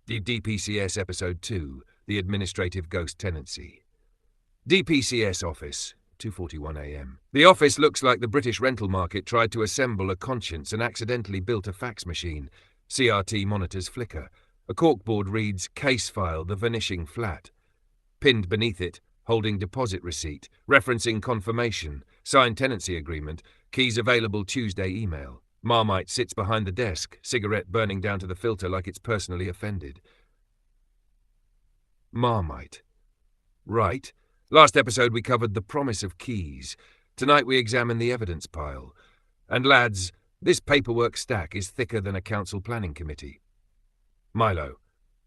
The DPCS Episode 2, The Administrative Ghost Tenancy. DPCS Office, 2:41 a.m. The office looks like the British rental market tried to assemble a conscience and accidentally built a fax machine. CRT monitors flicker. A corkboard reads, Case File, The Vanishing Flat. Pinned beneath it, holding deposit receipt, referencing confirmation, signed tenancy agreement, keys available Tuesday email. Marmite sits behind the desk, cigarette burning down to the filter like it's personally offended. Marmite. Right. Last episode we covered the promise of keys. Tonight we examine the evidence pile. And lads, this paperwork stack is thicker than a council planning committee. Milo.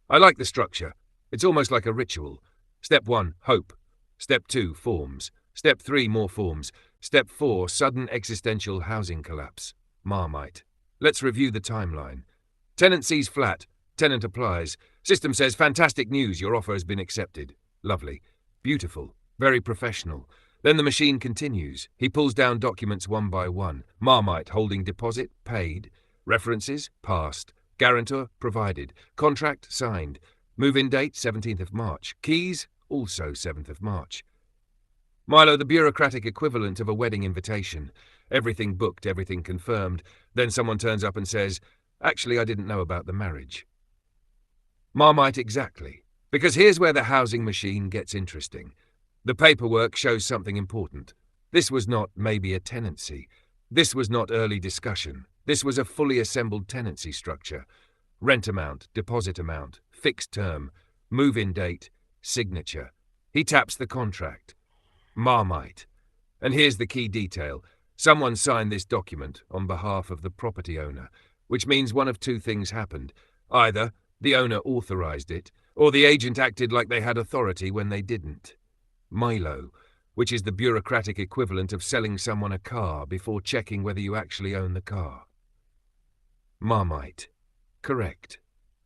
I like the structure. It's almost like a ritual. Step 1, hope. Step 2, forms. Step 3, more forms. Step 4, sudden existential housing collapse. Marmite. Let's review the timeline. Tenancy's flat. Tenant applies. System says, fantastic news, your offer has been accepted. Lovely. Beautiful. Very professional. Then the machine continues. He pulls down documents one by one. Marmite holding deposit, paid. References, passed. Guarantor, provided. Contract, signed. Move-in date, 17th of March. Keys, also 7th of March. Milo, the bureaucratic equivalent of a wedding invitation. Everything booked, everything confirmed. Then someone turns up and says, actually, I didn't know about the marriage. Marmite, exactly. Because here's where the housing machine gets interesting. The paperwork shows something important. This was not maybe a tenancy. This was not early discussion. This was a fully assembled tenancy structure. Rent amount, deposit amount, fixed term, move-in date, signature. He taps the contract. Marmite. And here's the key detail. Someone signed this document on behalf of the property owner, which means one of two things happened. Either the owner authorized it, or the agent acted like they had authority when they didn't. Milo, which is the bureaucratic equivalent of selling someone a car before checking whether you actually own the car. Marmite. Correct.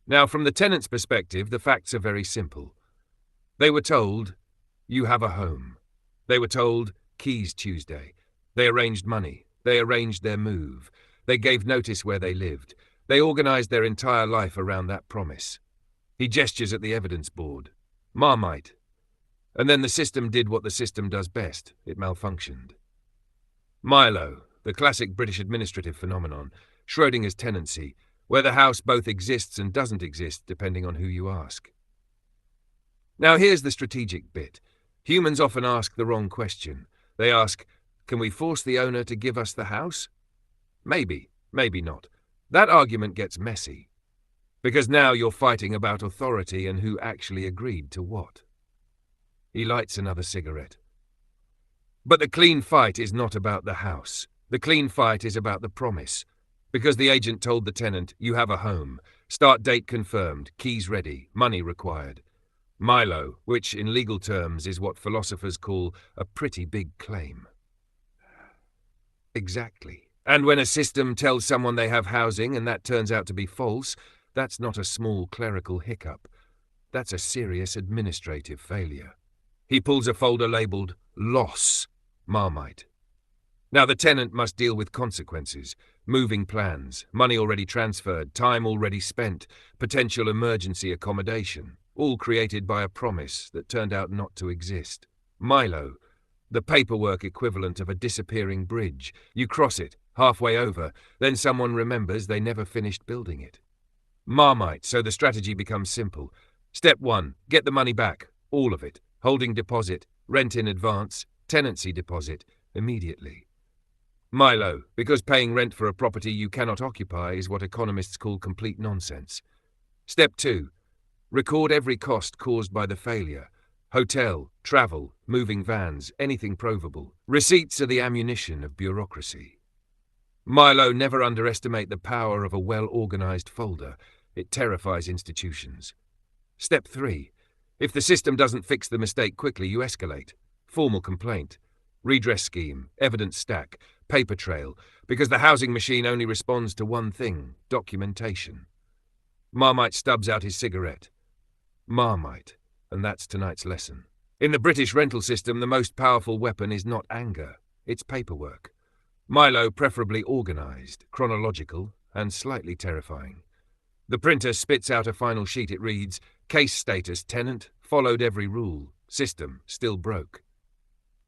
Now, from the tenant's perspective, the facts are very simple. They were told, you have a home. They were told, keys Tuesday. They arranged money. They arranged their move. They gave notice where they lived. They organized their entire life around that promise. He gestures at the evidence board. Marmite. And then the system did what the system does best. It malfunctioned. Milo, the classic British administrative phenomenon, Schrodinger's tenancy, where the house both exists and doesn't exist depending on who you ask. Now here's the strategic bit. Humans often ask the wrong question. They ask, can we force the owner to give us the house? Maybe, maybe not. That argument gets messy. Because now you're fighting about authority and who actually agreed to what. He lights another cigarette. But the clean fight is not about the house. The clean fight is about the promise. Because the agent told the tenant, you have a home. Start date confirmed, keys ready, money required. Milo, which in legal terms is what philosophers call a pretty big claim. Exactly. And when a system tells someone they have housing and that turns out to be false, that's not a small clerical hiccup. That's a serious administrative failure. He pulls a folder labelled Loss, Marmite. Now the tenant must deal with consequences, moving plans, money already transferred, time already spent, potential emergency accommodation, all created by a promise that turned out not to exist. Milo, the paperwork equivalent of a disappearing bridge. You cross it, halfway over, then someone remembers they never finished building it. Marmite, so the strategy becomes simple. Step 1, get the money back, all of it. Holding deposit, rent in advance, tenancy deposit, immediately. Milo, because paying rent for a property you cannot occupy is what economists call complete nonsense. Step 2, record every cost caused by the failure. Hotel, travel, moving vans, anything provable. Receipts are the ammunition of bureaucracy. Milo, never underestimate the power of a well-organized folder. It terrifies institutions. Step 3, if the system doesn't fix the mistake quickly, you escalate. Formal complaint. Redress scheme, evidence stack, paper trail, because the housing machine only responds to one thing, documentation. Marmite stubs out his cigarette. Marmite, and that's tonight's lesson. In the British rental system, the most powerful weapon is not anger, it's paperwork. Milo preferably organised, chronological, and slightly terrifying. The printer spits out a final sheet. It reads, "Case status, tenant, followed every rule. System, still broke."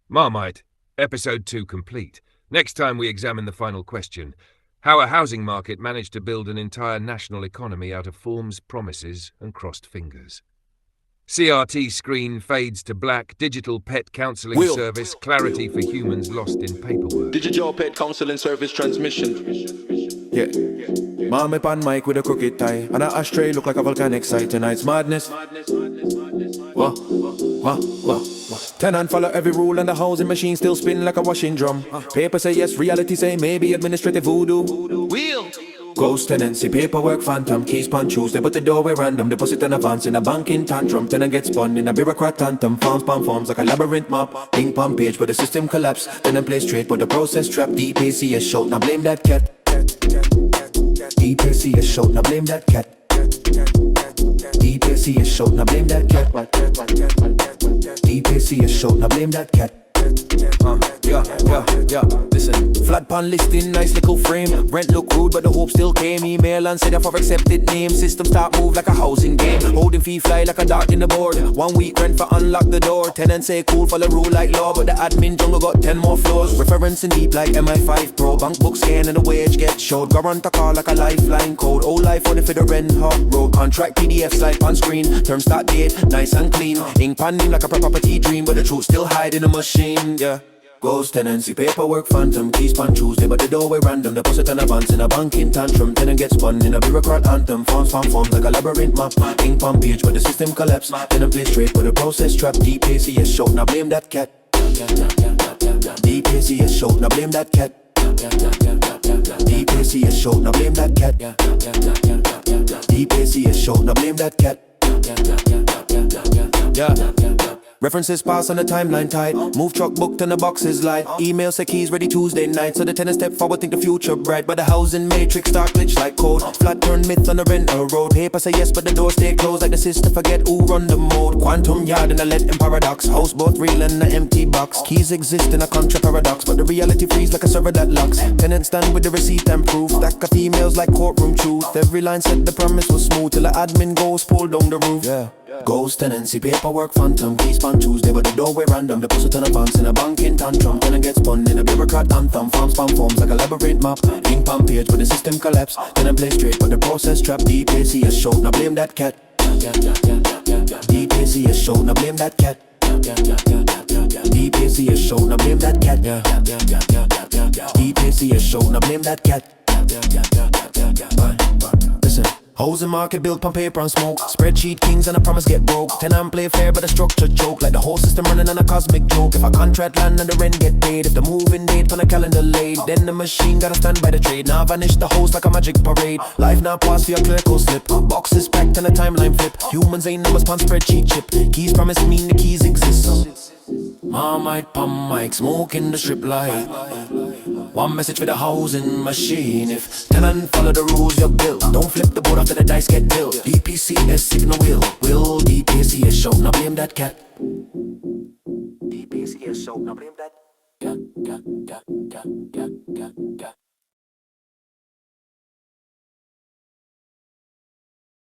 Marmite, Episode 2 complete. Next time we examine the final question: how a housing market managed to build an entire national economy out of forms, promises, and crossed fingers. CRT screen fades to black. Digital pet counselling service. Clarity for humans lost in paperwork. Digital pet counseling service transmission. Yeah. Mom up on mic with a crooked tie, and a ashtray look like a volcanic site. Tonight's madness. Wah. Tenant follow every rule, and the housing machine still spin like a washing drum. Paper say yes, reality say maybe. Administrative voodoo. Wheel. Ghost tenancy, paperwork phantom, keys pan Tuesday, but the doorway random, deposit and advance in a banking tantrum, tenant gets spun in a bureaucrat anthem, forms like a labyrinth map, ping pong page, but the system collapse, tenant play straight, but the process trap, DPCS shout, now blame that cat. DPCS shout, now blame that cat. DPCS shout, now blame that cat. DPCS shout, now blame that cat. Yeah. Listen, flat pan listing, nice little frame. Rent look rude, but the hope still came. Email and set up for accepted name. System start move like a housing game. Holding fee fly like a dart in the board. 1 week rent for unlock the door. Tenant say cool, follow rule like law, but the admin jungle got 10 more floors. Referencing deep like MI5 Pro. Bank book scan and the wage get showed. Guarantor call like a lifeline code. Old life on the for the rent hot road. Contract PDF slide on screen. Term start date, nice and clean. Ink panning like a property dream, but the truth still hide in the machine. Yeah. Ghost tenancy, paperwork phantom, keys pan Tuesday, but the doorway random, deposit and advance in a banking tantrum, tenant gets spun in a bureaucrat anthem, forms like a labyrinth map, ping pong page, but the system collapse, tenant play straight, but the process trap, DPCS shout, now blame that cat. DPCS shout, now blame that cat. DPCS shout, now blame that cat. DPCS shout, now blame that cat. Yeah. References pass on the timeline tight. Move truck booked and the boxes light. Email say keys ready Tuesday night. So the tenant step forward, think the future bright. But the housing matrix start glitch like code. Flat turn myth on the renter road. Paper say yes, but the door stay closed like the system forget who run the mode. Quantum yard and a lead in paradox. House both real and an empty box. Keys exist in a contra paradox, but the reality freeze like a server that locks. Tenant stand with the receipt and proof. Stack of emails like courtroom truth. Every line said the promise was smooth till the admin goes pull down the roof. Yeah. Ghost tenancy, paperwork phantom, keys pan Tuesday, but the doorway random, deposit and advance in a banking tantrum, tenant gets spun in a bureaucrat anthem, forms like a labyrinth map, ping pong page, but the system collapse, tenant play straight, but the process trap, DPCS show, now blame that cat. DPCS show, now blame that cat. DPCS show, now blame that cat. DPCS show, now blame that cat. Listen. Housing market built on paper and smoke. Spreadsheet kings and a promise get broke. Tenant play fair but the structure choke. Like the whole system running on a cosmic joke. If a contract land and the rent get paid, if the moving date on a calendar laid, then the machine gotta stand by the trade. Now vanish the host like a magic parade. Life now pause for your clerical slip. Boxes packed and a timeline flip. Humans ain't numbers on spreadsheet chip. Keys promise mean the keys exist. Marmite pump mic, smoke in the strip light. One message for the housing machine. If tenant follow the rules, you're built. Don't flip the board after the dice get dealt. DPCS signal will DPCS show, now blame that cat. DPCS show, now blame that cat.